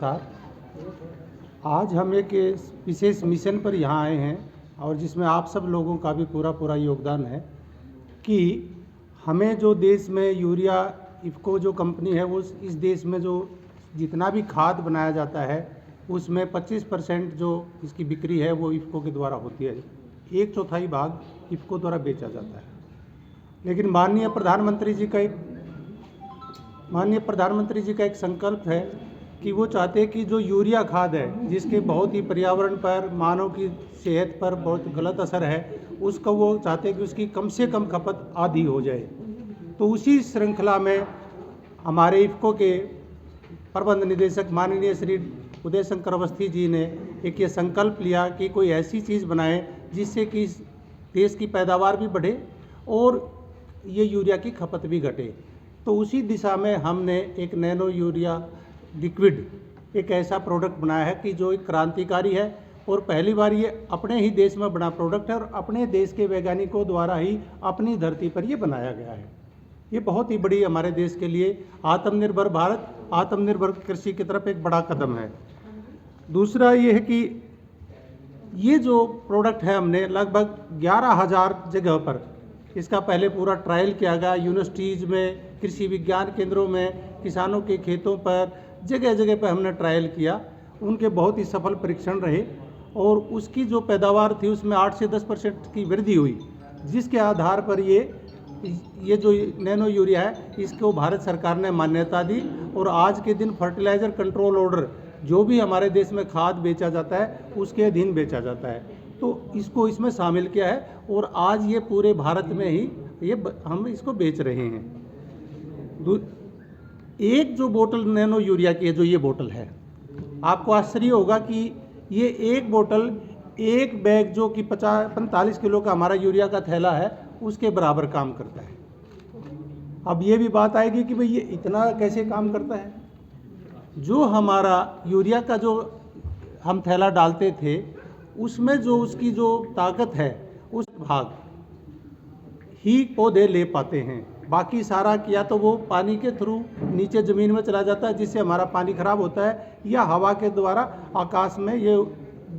नमस्कार। आज हम एक विशेष मिशन पर यहाँ आए हैं और जिसमें आप सब लोगों का भी पूरा योगदान है कि हमें जो देश में यूरिया इफ़को जो कंपनी है वो इस देश में जो जितना भी खाद बनाया जाता है उसमें 25% जो इसकी बिक्री है वो इफ़को के द्वारा होती है। 1/4 भाग इफ़को द्वारा बेचा जाता है। लेकिन माननीय प्रधानमंत्री जी का एक संकल्प है कि वो चाहते हैं कि जो यूरिया खाद है जिसके बहुत ही पर्यावरण पर, मानव की सेहत पर बहुत गलत असर है, उसका वो चाहते हैं कि उसकी कम से कम खपत आधी हो जाए। तो उसी श्रृंखला में हमारे इफ़को के प्रबंध निदेशक माननीय श्री उदय शंकर अवस्थी जी ने एक ये संकल्प लिया कि कोई ऐसी चीज़ बनाए जिससे कि देश की पैदावार भी बढ़े और ये यूरिया की खपत भी घटे। तो उसी दिशा में हमने एक नैनो यूरिया लिक्विड एक ऐसा प्रोडक्ट बनाया है कि जो एक क्रांतिकारी है और पहली बार ये अपने ही देश में बना प्रोडक्ट है और अपने देश के वैज्ञानिकों द्वारा ही अपनी धरती पर ये बनाया गया है। ये बहुत ही बड़ी हमारे देश के लिए आत्मनिर्भर भारत, आत्मनिर्भर कृषि की तरफ एक बड़ा कदम है। दूसरा ये है कि ये जो प्रोडक्ट है हमने लगभग 11,000 जगह पर इसका पहले पूरा ट्रायल किया गया। यूनिवर्सिटीज़ में, कृषि विज्ञान केंद्रों में, किसानों के खेतों पर, जगह जगह पर हमने ट्रायल किया। उनके बहुत ही सफल परीक्षण रहे और उसकी जो पैदावार थी उसमें 8 से 10% की वृद्धि हुई, जिसके आधार पर ये जो नैनो यूरिया है इसको भारत सरकार ने मान्यता दी और आज के दिन फर्टिलाइज़र कंट्रोल ऑर्डर जो भी हमारे देश में खाद बेचा जाता है उसके अधीन बेचा जाता है। तो इसको इसमें शामिल किया है और आज ये पूरे भारत में ही हम इसको बेच रहे हैं। एक जो बोतल नैनो यूरिया की है, जो ये बोतल है, आपको आश्चर्य होगा कि ये एक बोतल एक बैग जो कि 45 किलो का हमारा यूरिया का थैला है उसके बराबर काम करता है। अब ये भी बात आएगी कि भाई ये इतना कैसे काम करता है। जो हमारा यूरिया का जो हम थैला डालते थे उसमें जो उसकी जो ताकत है उस भाग ही पौधे ले पाते हैं, बाकी सारा किया तो वो पानी के थ्रू नीचे ज़मीन में चला जाता है जिससे हमारा पानी खराब होता है या हवा के द्वारा आकाश में ये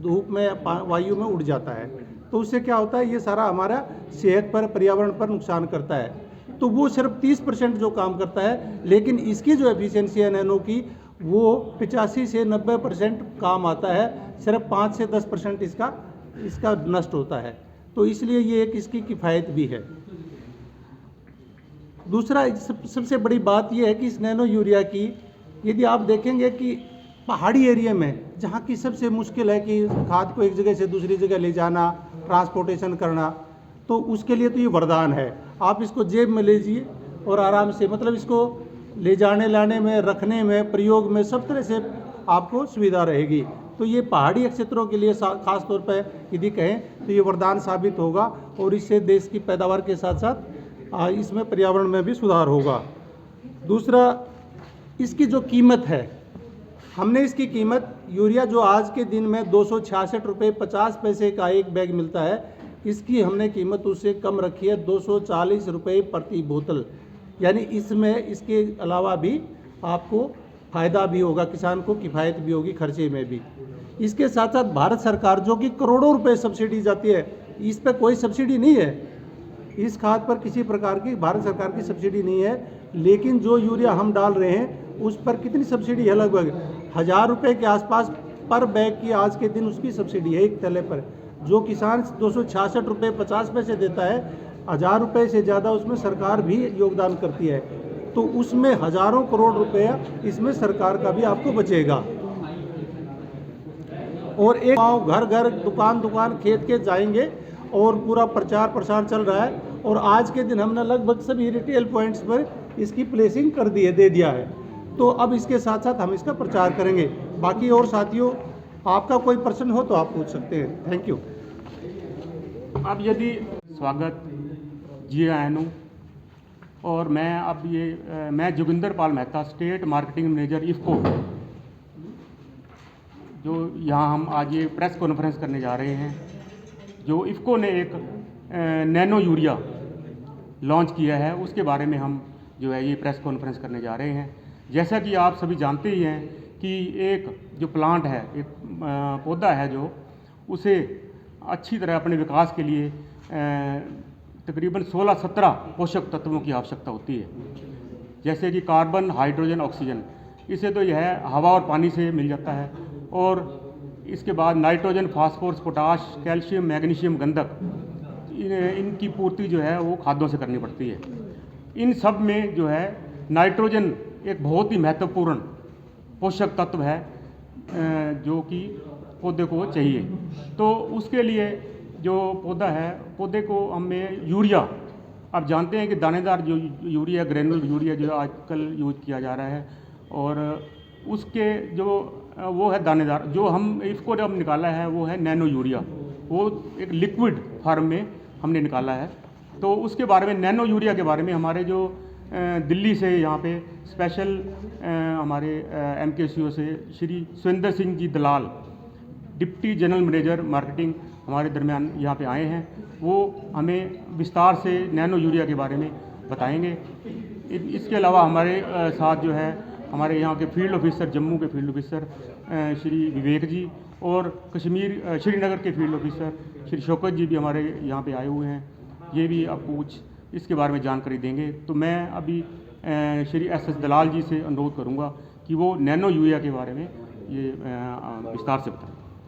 धूप में वायु में उड़ जाता है। तो उससे क्या होता है, ये सारा हमारा सेहत पर, पर्यावरण पर नुकसान करता है। तो वो सिर्फ 30% जो काम करता है, लेकिन इसकी जो एफिशिएंसी है नैनो की वो 85 से 90% काम आता है, सिर्फ 5 से 10% इसका नष्ट होता है। तो इसलिए ये एक इसकी किफ़ायत भी है। दूसरा सबसे बड़ी बात यह है कि इस नैनो यूरिया की यदि आप देखेंगे कि पहाड़ी एरिया में जहाँ की सबसे मुश्किल है कि खाद को एक जगह से दूसरी जगह ले जाना, ट्रांसपोर्टेशन करना, तो उसके लिए तो ये वरदान है। आप इसको जेब में ले लीजिए और आराम से, मतलब इसको ले जाने लाने में, रखने में, प्रयोग में सब तरह से आपको सुविधा रहेगी। तो ये पहाड़ी क्षेत्रों के लिए ख़ास तौर पर यदि कहें तो ये वरदान साबित होगा और इससे देश की पैदावार के साथ साथ इसमें पर्यावरण में भी सुधार होगा। दूसरा, इसकी जो कीमत है, हमने इसकी कीमत यूरिया जो आज के दिन में 266 रुपये 50 पैसे का एक बैग मिलता है, इसकी हमने कीमत उससे कम रखी है 240 रुपये प्रति बोतल। यानी इसमें इसके अलावा भी आपको फ़ायदा भी होगा, किसान को किफ़ायत भी होगी खर्चे में भी। इसके साथ साथ भारत सरकार जो कि करोड़ों रुपए सब्सिडी जाती है, इस पर कोई सब्सिडी नहीं है। इस खाद पर किसी प्रकार की भारत सरकार की सब्सिडी नहीं है, लेकिन जो यूरिया हम डाल रहे हैं उस पर कितनी सब्सिडी है, लगभग 1000 रुपये के आसपास पर बैग की आज के दिन उसकी सब्सिडी है एक थैले पर। जो किसान 266 रुपये 50 पैसे देता है, 1000 रुपये से ज़्यादा उसमें सरकार भी योगदान करती है। तो उसमें हज़ारों करोड़ रुपया इसमें सरकार का भी आपको बचेगा। और एक गाँव, घर घर, दुकान दुकान, खेत खेत जाएंगे और पूरा प्रचार प्रसार चल रहा है और आज के दिन हमने लगभग सभी रिटेल पॉइंट्स पर इसकी प्लेसिंग कर दी है, दे दिया है। तो अब इसके साथ साथ हम इसका प्रचार करेंगे। बाकी और साथियों, आपका कोई प्रश्न हो तो आप पूछ सकते हैं। Thank you. अब यदि स्वागत जी आयन हूँ और मैं Joginder Pal Mehta, state marketing manager IFFCO, जो यहाँ हम आज ये प्रेस कॉन्फ्रेंस करने जा रहे हैं। जो इफ़को ने एक नैनो यूरिया लॉन्च किया है उसके बारे में हम जो है ये प्रेस कॉन्फ्रेंस करने जा रहे हैं। जैसा कि आप सभी जानते ही हैं कि एक जो प्लांट है, एक पौधा है जो, उसे अच्छी तरह अपने विकास के लिए तकरीबन 16-17 पोषक तत्वों की आवश्यकता होती है, जैसे कि कार्बन, हाइड्रोजन, ऑक्सीजन। इसे तो यह हवा और पानी से मिल जाता है, और इसके बाद nitrogen, phosphorus, potash, calcium, magnesium, गंधक, इनकी पूर्ति जो है वो खाद्यों से करनी पड़ती है। इन सब में जो है नाइट्रोजन एक बहुत ही महत्वपूर्ण पोषक तत्व है जो कि पौधे को चाहिए। तो उसके लिए जो पौधा है, पौधे को हमें यूरिया, आप जानते हैं कि दानेदार जो यूरिया, ग्रेनुल यूरिया जो आजकल यूज किया जा रहा है, और उसके जो वो है दानेदार, जो हम इसको जब निकाला है वो है नैनो यूरिया, वो एक लिक्विड फार्म में हमने निकाला है। तो उसके बारे में, नैनो यूरिया के बारे में हमारे जो दिल्ली से यहाँ पे स्पेशल हमारे MKCO से श्री सुरेंद्र सिंह जी दलाल, डिप्टी जनरल मैनेजर मार्केटिंग, हमारे दरमियान यहाँ पे आए हैं। वो हमें विस्तार से नैनो यूरिया के बारे में बताएंगे। इसके अलावा हमारे साथ जो है हमारे यहाँ के फील्ड ऑफिसर, जम्मू के फील्ड ऑफिसर श्री विवेक जी, और कश्मीर श्रीनगर के फील्ड ऑफिसर श्री शौकत जी भी हमारे यहाँ पे आए हुए हैं। ये भी आपको कुछ इसके बारे में जानकारी देंगे। तो मैं अभी श्री SS दलाल जी से अनुरोध करूँगा कि वो नैनो यूरिया के बारे में ये विस्तार से बताएं।